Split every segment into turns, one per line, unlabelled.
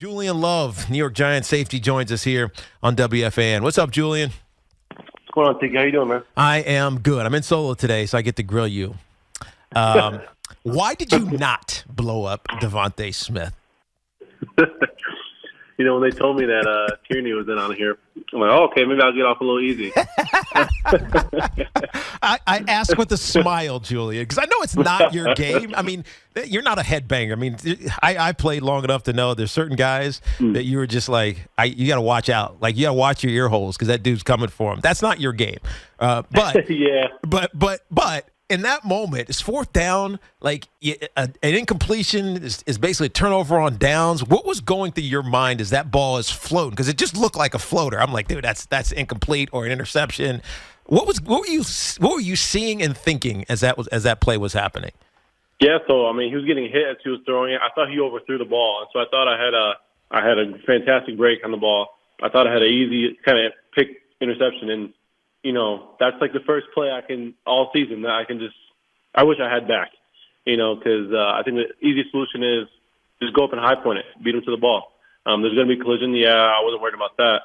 Julian Love, New York Giants safety, joins us here on WFAN. What's up, Julian?
What's going on, Tiki? How you doing, man?
I am good. I'm in solo today, so I get to grill you. Why did you not blow up Devontae Smith?
When they told me that Tierney was in on here, I'm like, oh, okay, maybe I'll get off a little easy.
I ask with a smile, Julian, because I know it's not your game. I mean, you're not a headbanger. I mean, I played long enough to know there's certain guys that you were just like, you got to watch out. Like, you got to watch your ear holes because that dude's coming for him. That's not your game. But
yeah.
But in that moment, it's fourth down. Like an incompletion is basically a turnover on downs. What was going through your mind as that ball is floating? Because it just looked like a floater. I'm like, dude, that's incomplete or an interception. What were you seeing and thinking as that play was happening?
Yeah, so I mean, he was getting hit as he was throwing it. I thought he overthrew the ball, and so I thought I had a fantastic break on the ball. I thought I had an easy kind of pick interception, and that's like the first play I can all season that I wish I had back, because I think the easy solution is just go up and high point it, beat him to the ball. There's going to be collision. Yeah, I wasn't worried about that.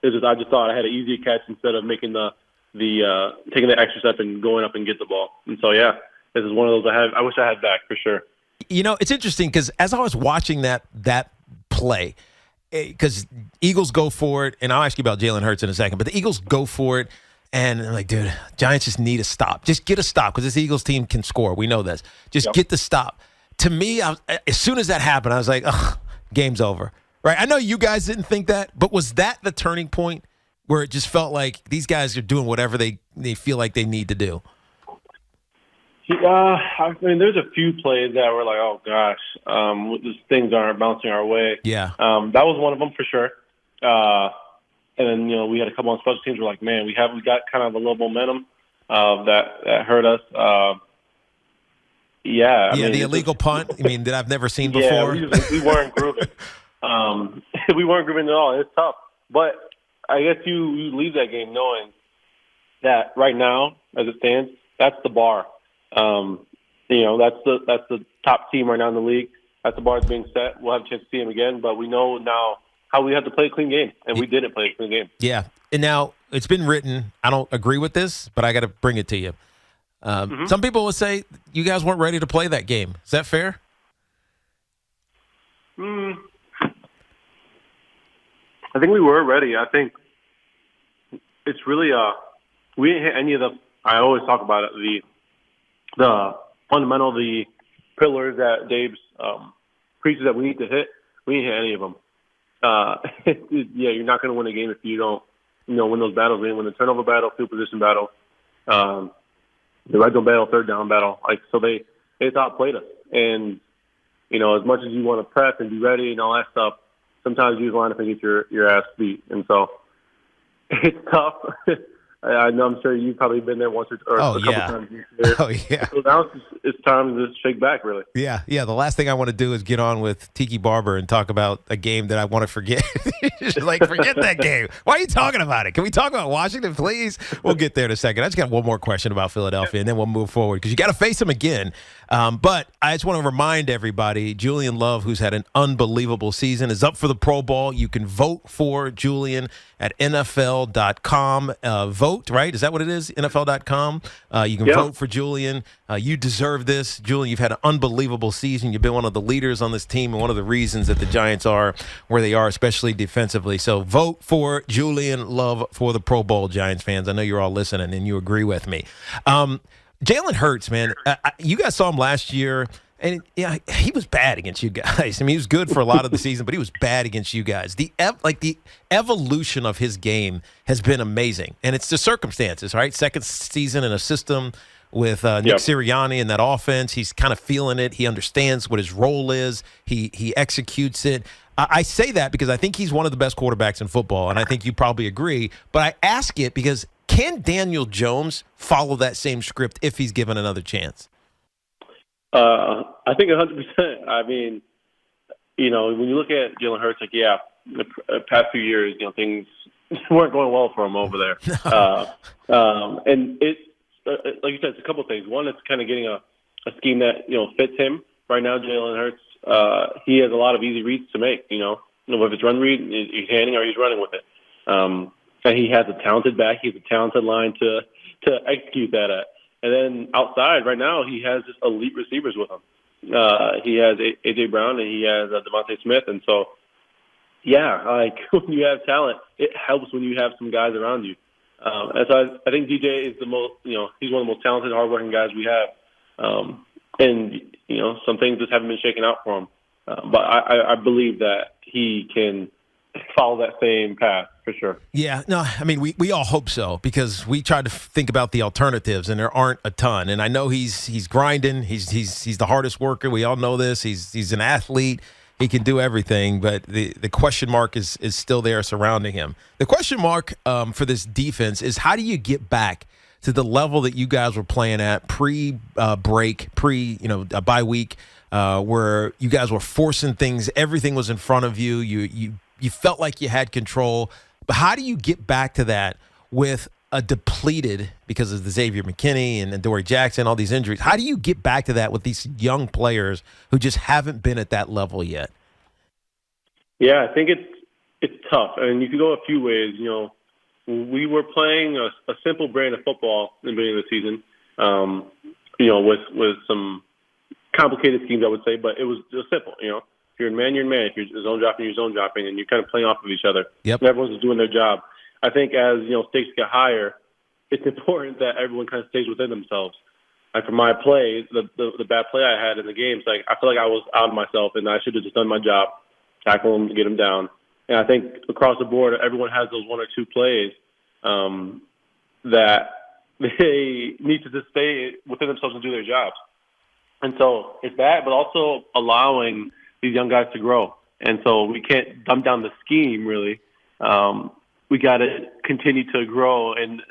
I just thought I had an easy catch instead of making the taking the extra step and going up and get the ball. And so, yeah, this is one of those I wish I had back for sure.
It's interesting because as I was watching that play, because Eagles go for it, and I'll ask you about Jalen Hurts in a second, but the Eagles go for it. And I'm like, dude, Giants just need a stop. Just get a stop because this Eagles team can score. We know this. Just get the stop. To me, as soon as that happened, I was like, ugh, game's over. Right? I know you guys didn't think that, but was that the turning point where it just felt like these guys are doing whatever they feel like they need to do?
I mean, there's a few plays that were like, oh, gosh, these things aren't bouncing our way.
Yeah.
That was one of them for sure. And then, we had a couple on special teams. We're like, man, we got kind of a little momentum that hurt us. I mean,
the illegal punt, that I've never seen before.
Yeah, we weren't grooving. We weren't grooving at all. It's tough. But I guess you leave that game knowing that right now, as it stands, that's the bar. That's the top team right now in the league. That's the bar that's being set. We'll have a chance to see him again, but we know now how we have to play a clean game, and we didn't play a clean game.
Yeah, and now it's been written. I don't agree with this, but I got to bring it to you. Some people would say you guys weren't ready to play that game. Is that fair?
I think we were ready. I think it's really we didn't hit any of the. I always talk about it. The fundamental, the pillars that Dave's preaches that we need to hit. We didn't hit any of them. You're not going to win a game if you don't, win those battles. Win the turnover battle, field position battle, the red zone battle, third down battle. So they outplayed us. And as much as you want to prep and be ready and all that stuff, sometimes you just line up and get your ass beat. And so it's tough. I know. I'm sure you've probably been there once or a couple times this year.
Oh yeah.
So now it's time to just shake back, really.
Yeah. The last thing I want to do is get on with Tiki Barber and talk about a game that I want to forget. Forget that game. Why are you talking about it? Can we talk about Washington, please? We'll get there in a second. I just got one more question about Philadelphia, and then we'll move forward because you got to face them again. But I just want to remind everybody, Julian Love, who's had an unbelievable season, is up for the Pro Bowl. You can vote for Julian at NFL.com. Vote, right? Is that what it is? NFL.com. You can vote for Julian. You deserve this. Julian, you've had an unbelievable season. You've been one of the leaders on this team and one of the reasons that the Giants are where they are, especially defensively. So vote for Julian Love for the Pro Bowl, Giants fans. I know you're all listening and you agree with me. Jalen Hurts, man, you guys saw him last year, and he was bad against you guys. He was good for a lot of the season, but he was bad against you guys. The evolution of his game has been amazing, and it's the circumstances, right? Second season in a system with Nick Sirianni and that offense. He's kind of feeling it. He understands what his role is. He executes it. I say that because I think he's one of the best quarterbacks in football, and I think you probably agree. But I ask it because can Daniel Jones follow that same script if he's given another chance?
I think 100%. I mean, when you look at Jalen Hurts, the past few years, things weren't going well for him over there. And it's like you said, it's a couple of things. One, it's kind of getting a scheme that fits him. Right now, Jalen Hurts, he has a lot of easy reads to make. whether it's run read, he's handing or he's running with it. And he has a talented back. He has a talented line to execute that at. And then outside, right now, he has just elite receivers with him. He has A.J. Brown and he has Devontae Smith. And so, yeah, like when you have talent, it helps when you have some guys around you. And so I think DJ is the most, he's one of the most talented, hardworking guys we have. And, some things just haven't been shaken out for him. But I believe that he can follow that same path for sure.
Yeah, no, I mean, we all hope so because we try to think about the alternatives, and there aren't a ton. And I know he's grinding. He's the hardest worker. We all know this. He's an athlete. He can do everything, but the question mark is still there surrounding him. The question mark for this defense is how do you get back to the level that you guys were playing at pre-break, a bye week, where you guys were forcing things. Everything was in front of you. You felt like you had control. But how do you get back to that with a depleted, because of the Xavier McKinney and Dory Jackson, all these injuries? How do you get back to that with these young players who just haven't been at that level yet?
Yeah, I think it's tough. And you could go a few ways. We were playing a simple brand of football in the beginning of the season, with some complicated schemes, I would say, but it was just simple. If you're in man, you're in man. If you're zone dropping, you're zone dropping, and you're kind of playing off of each other.
Yep.
And everyone's just doing their job. I think as stakes get higher, it's important that everyone kind of stays within themselves. Like for my play, the bad play I had in the game, like I feel like I was out of myself, and I should have just done my job, tackle them, get them down. And I think across the board, everyone has those one or two plays that they need to just stay within themselves and do their jobs. And so it's that, but also allowing these young guys to grow. And so we can't dumb down the scheme, really. We got to continue to grow and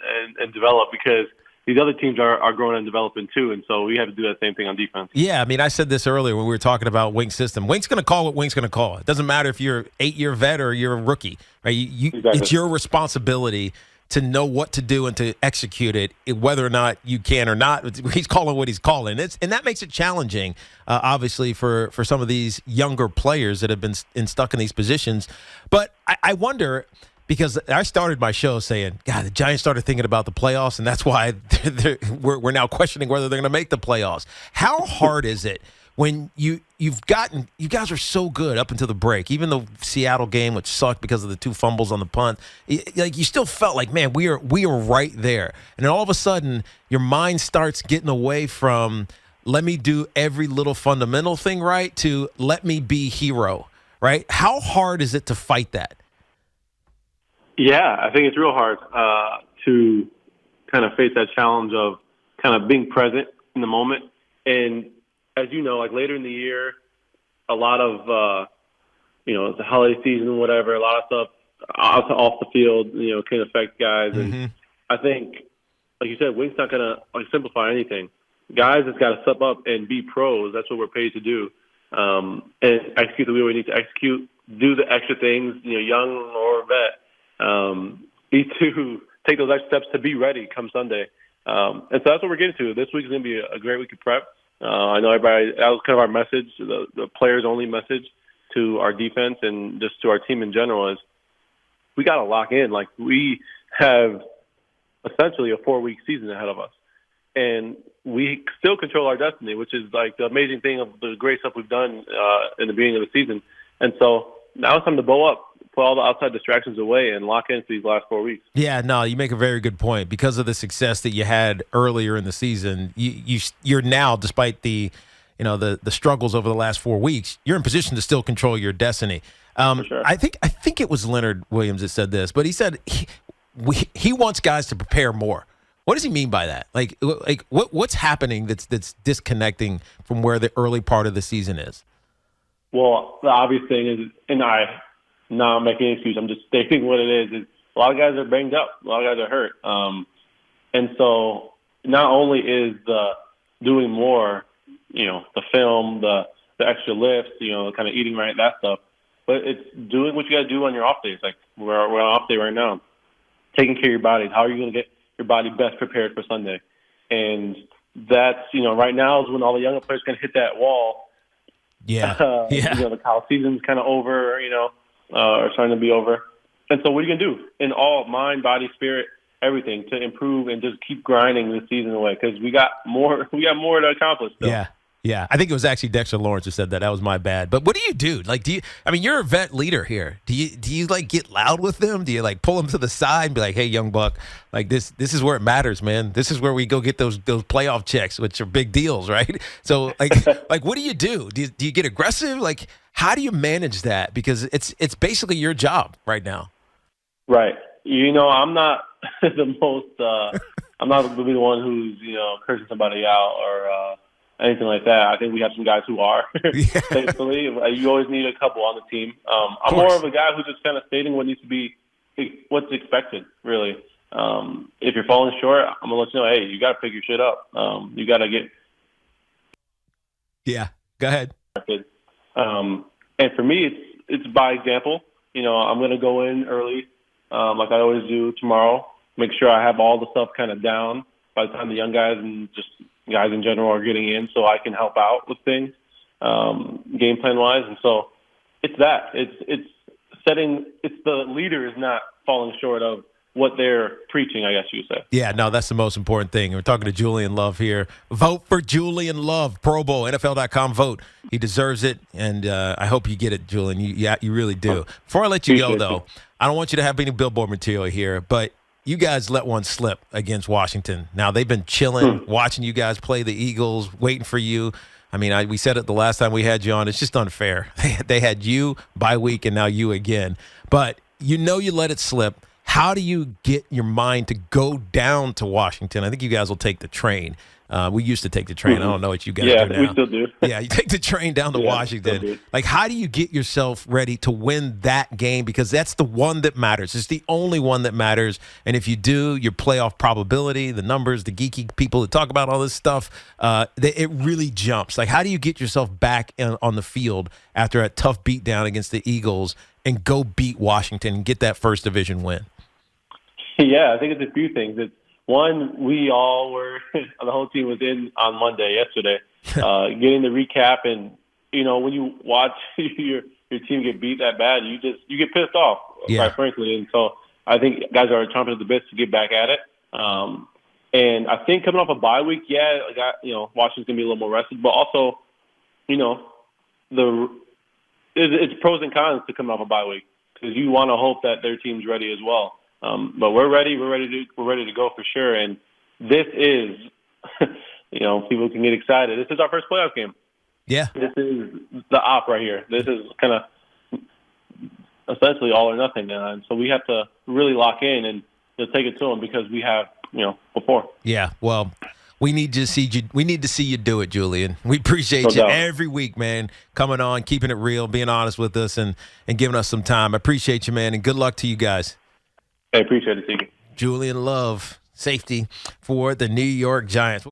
develop because these other teams are growing and developing too. And so we have to do that same thing on defense.
Yeah, I mean, I said this earlier when we were talking about Wink's system. Wink's going to call what Wink's going to call. It doesn't matter if you're an 8-year vet or you're a rookie, right?
Exactly.
It's your responsibility to know what to do and to execute it, whether or not you can or not. He's calling what he's calling. And that makes it challenging, obviously, for some of these younger players that have been stuck in these positions. But I wonder, because I started my show saying, God, the Giants started thinking about the playoffs, and that's why we're now questioning whether they're going to make the playoffs. How hard is it when you guys are so good up until the break, even the Seattle game, which sucked because of the 2 fumbles on the punt, like you still felt like, man, we are right there. And then all of a sudden, your mind starts getting away from let me do every little fundamental thing right to let me be hero, right? How hard is it to fight that?
Yeah, I think it's real hard to kind of face that challenge of kind of being present in the moment. And as you know, like later in the year, a lot of, the holiday season, whatever, a lot of stuff off the field, can affect guys.
Mm-hmm.
And I think, like you said, Wink's not going to simplify anything. Guys just got to step up and be pros. That's what we're paid to do. And execute the way we need to execute, do the extra things, young or vet. Need to take those extra steps to be ready come Sunday. And so that's what we're getting to. This week is going to be a great week of prep. I know everybody, that was kind of our message, the players-only message to our defense and just to our team in general is we got to lock in. Like, we have essentially a 4-week season ahead of us. And we still control our destiny, which is like the amazing thing of the great stuff we've done in the beginning of the season. And so now it's time to bow up, put all the outside distractions away, and lock in for these last 4 weeks.
Yeah, no, you make a very good point. Because of the success that you had earlier in the season, you're now, despite the struggles over the last 4 weeks, you're in position to still control your destiny.
For sure.
I think it was Leonard Williams that said this, but he said he wants guys to prepare more. What does he mean by that? Like what's happening that's disconnecting from where the early part of the season is?
Well, the obvious thing is, and I'm not making an excuse, I'm just stating what it is a lot of guys are banged up. A lot of guys are hurt. And so not only is the doing more, the film, the extra lifts, kind of eating right, that stuff, but it's doing what you got to do on your off days. Like we're on off day right now. Taking care of your body. How are you going to get your body best prepared for Sunday? And that's, right now is when all the younger players can hit that wall.
Yeah.
The college season's kind of over, are starting to be over. And so what are you going to do in all mind, body, spirit, everything to improve and just keep grinding this season away? Because we got more to accomplish still.
Yeah. Yeah, I think it was actually Dexter Lawrence who said that. That was my bad. But what do you do? Like, I mean, you're a vet leader here. Do you like get loud with them? Do you like pull them to the side and be like, "Hey, young buck, like this is where it matters, man. This is where we go get those playoff checks, which are big deals, right?" So, like what do you do? Do you get aggressive? Like, how do you manage that? Because it's basically your job right now.
Right. I'm not the most. I'm not going to be the one who's cursing somebody out or anything like that. I think we have some guys who are. Thankfully, you always need a couple on the team. I'm more of a guy who's just kind of stating what needs to be, what's expected. Really, if you're falling short, I'm gonna let you know. Hey, you got to pick your shit up. You got to get.
Yeah. Go ahead.
And for me, it's by example. I'm going to go in early, like I always do tomorrow. Make sure I have all the stuff kind of down by the time the young guys and just guys in general are getting in, so I can help out with things, game plan wise. And so it's that. It's setting. It's the leader is not falling short of what they're preaching, I guess you would say.
Yeah, no, that's the most important thing. We're talking to Julian Love here. Vote for Julian Love, Pro Bowl, NFL.com vote. He deserves it, and I hope you get it, Julian. You really do. Before I let you go, though, I don't want you to have any billboard material here, but you guys let one slip against Washington. Now, they've been chilling, watching you guys play the Eagles, waiting for you. I mean, we said it the last time we had you on. It's just unfair. They had you bye week and now you again. But you let it slip. How do you get your mind to go down to Washington? I think you guys will take the train. We used to take the train. I don't know what you guys do now.
Yeah, we still do.
Yeah, you take the train down to Washington. Like, how do you get yourself ready to win that game? Because that's the one that matters. It's the only one that matters. And if you do, your playoff probability, the numbers, the geeky people that talk about all this stuff, it really jumps. Like, how do you get yourself back on the field after a tough beatdown against the Eagles and go beat Washington and get that first division win?
Yeah, I think it's a few things. It's one, we all were, the whole team was in on Monday, yesterday, getting the recap. And, when you watch your team get beat that bad, you get pissed off, quite frankly. And so I think guys are chomping at the bits to get back at it. And I think coming off a bye week, Washington's going to be a little more rested. But also, it's pros and cons to come off a bye week because you want to hope that their team's ready as well. But we're ready. We're ready to go for sure. And this is, people can get excited. This is our first playoff game.
Yeah.
This is the op right here. This is kind of essentially all or nothing. And so we have to really lock in and take it to them because we have, before.
Yeah. Well, we need to see you. We need to see you do it, Julian. We appreciate you every week, man. Coming on, keeping it real, being honest with us, and giving us some time. I appreciate you, man, and good luck to you guys.
I appreciate it, Tiki.
Julian Love, safety for the New York Giants.